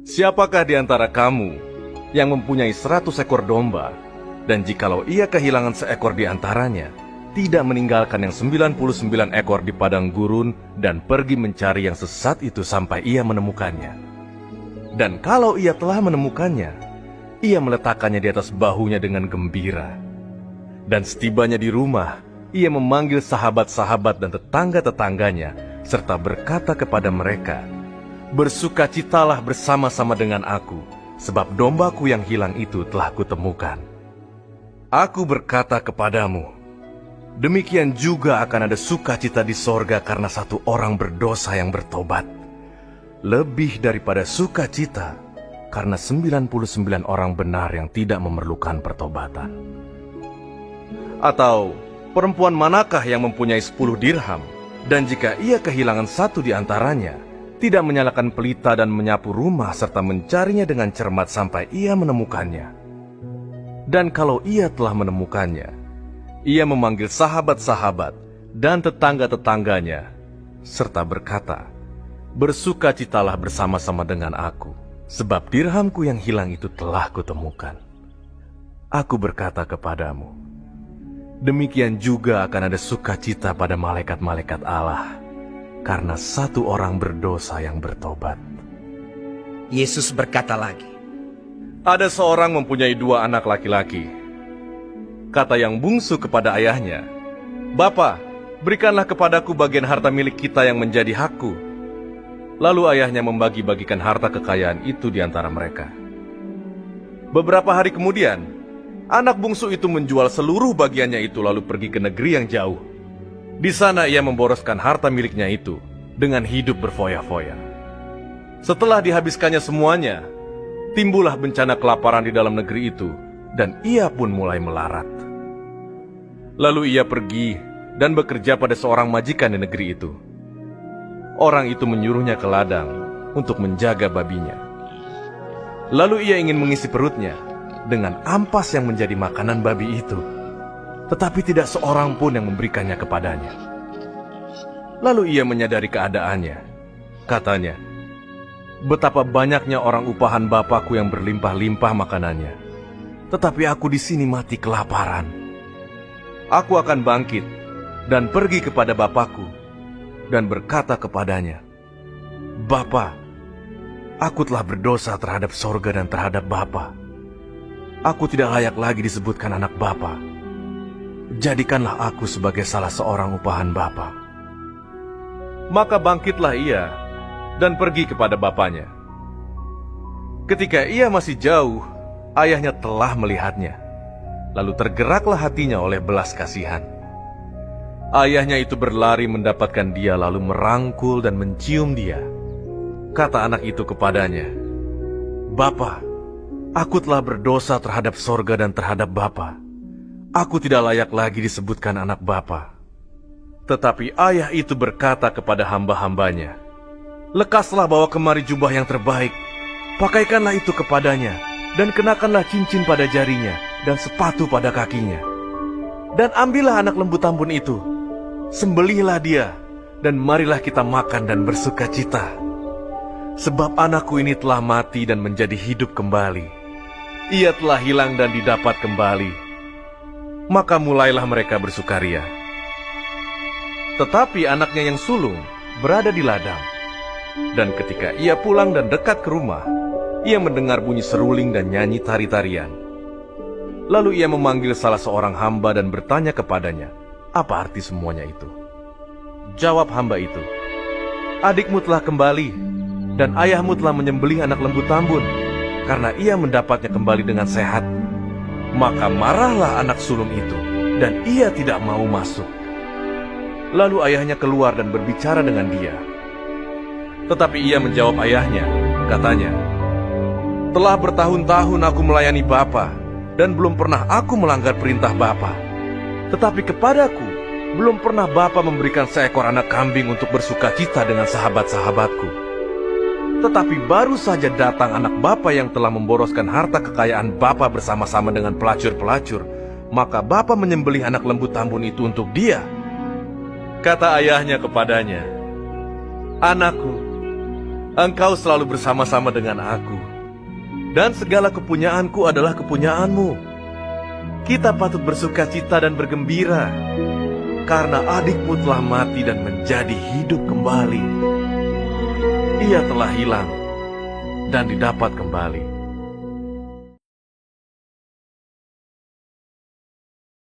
Siapakah di antara kamu yang mempunyai 100 ekor domba, dan jikalau ia kehilangan seekor di antaranya, tidak meninggalkan yang 99 ekor di padang gurun dan pergi mencari yang sesat itu sampai ia menemukannya? Dan kalau ia telah menemukannya, ia meletakkannya di atas bahunya dengan gembira. Dan setibanya di rumah, ia memanggil sahabat-sahabat dan tetangga-tetangganya, serta berkata kepada mereka, "Bersukacitalah bersama-sama dengan aku, sebab dombaku yang hilang itu telah kutemukan." Aku berkata kepadamu, demikian juga akan ada sukacita di sorga karena satu orang berdosa yang bertobat, lebih daripada sukacita karena 99 orang benar yang tidak memerlukan pertobatan. Atau perempuan manakah yang mempunyai 10 dirham, dan jika ia kehilangan satu di antaranya, tidak menyalakan pelita dan menyapu rumah serta mencarinya dengan cermat sampai ia menemukannya? Dan kalau ia telah menemukannya, ia memanggil sahabat-sahabat dan tetangga-tetangganya, serta berkata, "Bersukacitalah bersama-sama dengan aku, sebab dirhamku yang hilang itu telah kutemukan." Aku berkata kepadamu, demikian juga akan ada sukacita pada malaikat-malaikat Allah, karena satu orang berdosa yang bertobat. Yesus berkata lagi, Ada seorang mempunyai 2 anak laki-laki. Kata yang bungsu kepada ayahnya, "Bapa, berikanlah kepadaku bagian harta milik kita yang menjadi hakku." Lalu ayahnya membagi-bagikan harta kekayaan itu di antara mereka. Beberapa hari kemudian, anak bungsu itu menjual seluruh bagiannya itu lalu pergi ke negeri yang jauh. Di sana ia memboroskan harta miliknya itu dengan hidup berfoya-foya. Setelah dihabiskannya semuanya, timbullah bencana kelaparan di dalam negeri itu, dan ia pun mulai melarat. Lalu ia pergi dan bekerja pada seorang majikan di negeri itu. Orang itu menyuruhnya ke ladang untuk menjaga babinya. Lalu ia ingin mengisi perutnya dengan ampas yang menjadi makanan babi itu, tetapi tidak seorang pun yang memberikannya kepadanya. Lalu ia menyadari keadaannya. Katanya, "Betapa banyaknya orang upahan bapakku yang berlimpah-limpah makanannya, tetapi aku di sini mati kelaparan. Aku akan bangkit dan pergi kepada bapakku dan berkata kepadanya, 'Bapa, aku telah berdosa terhadap sorga dan terhadap Bapa. Aku tidak layak lagi disebutkan anak Bapa. Jadikanlah aku sebagai salah seorang upahan Bapa.' Maka bangkitlah ia dan pergi kepada bapaknya. Ketika ia masih jauh, ayahnya telah melihatnya. Lalu tergeraklah hatinya oleh belas kasihan. Ayahnya itu berlari mendapatkan dia lalu merangkul dan mencium dia. Kata anak itu kepadanya, "Bapa, aku telah berdosa terhadap sorga dan terhadap Bapa. Aku tidak layak lagi disebutkan anak Bapa." Tetapi ayah itu berkata kepada hamba-hambanya, "Lekaslah bawa kemari jubah yang terbaik, pakaikanlah itu kepadanya, dan kenakanlah cincin pada jarinya, dan sepatu pada kakinya. Dan ambillah anak lembu tambun itu, sembelihlah dia, dan marilah kita makan dan bersukacita. Sebab anakku ini telah mati dan menjadi hidup kembali. Ia telah hilang dan didapat kembali." Maka mulailah mereka bersukaria. Tetapi anaknya yang sulung berada di ladang. Dan ketika ia pulang dan dekat ke rumah, ia mendengar bunyi seruling dan nyanyi tari-tarian. Lalu ia memanggil salah seorang hamba dan bertanya kepadanya, apa arti semuanya itu. Jawab hamba itu, "Adikmu telah kembali, dan ayahmu telah menyembelih anak lembu tambun, karena ia mendapatnya kembali dengan sehat." Maka marahlah anak sulung itu, dan ia tidak mau masuk. Lalu ayahnya keluar dan berbicara dengan dia. Tetapi ia menjawab ayahnya, katanya, "Telah bertahun-tahun aku melayani Bapa, dan belum pernah aku melanggar perintah Bapa. Tetapi kepadaku, belum pernah Bapa memberikan seekor anak kambing untuk bersukacita dengan sahabat-sahabatku. Tetapi baru saja datang anak Bapa yang telah memboroskan harta kekayaan Bapa bersama-sama dengan pelacur-pelacur, maka Bapa menyembelih anak lembu tambun itu untuk dia." Kata ayahnya kepadanya, "Anakku, engkau selalu bersama-sama dengan aku, dan segala kepunyaanku adalah kepunyaanmu. Kita patut bersuka cita dan bergembira, karena adikmu telah mati dan menjadi hidup kembali. Ia telah hilang dan didapat kembali.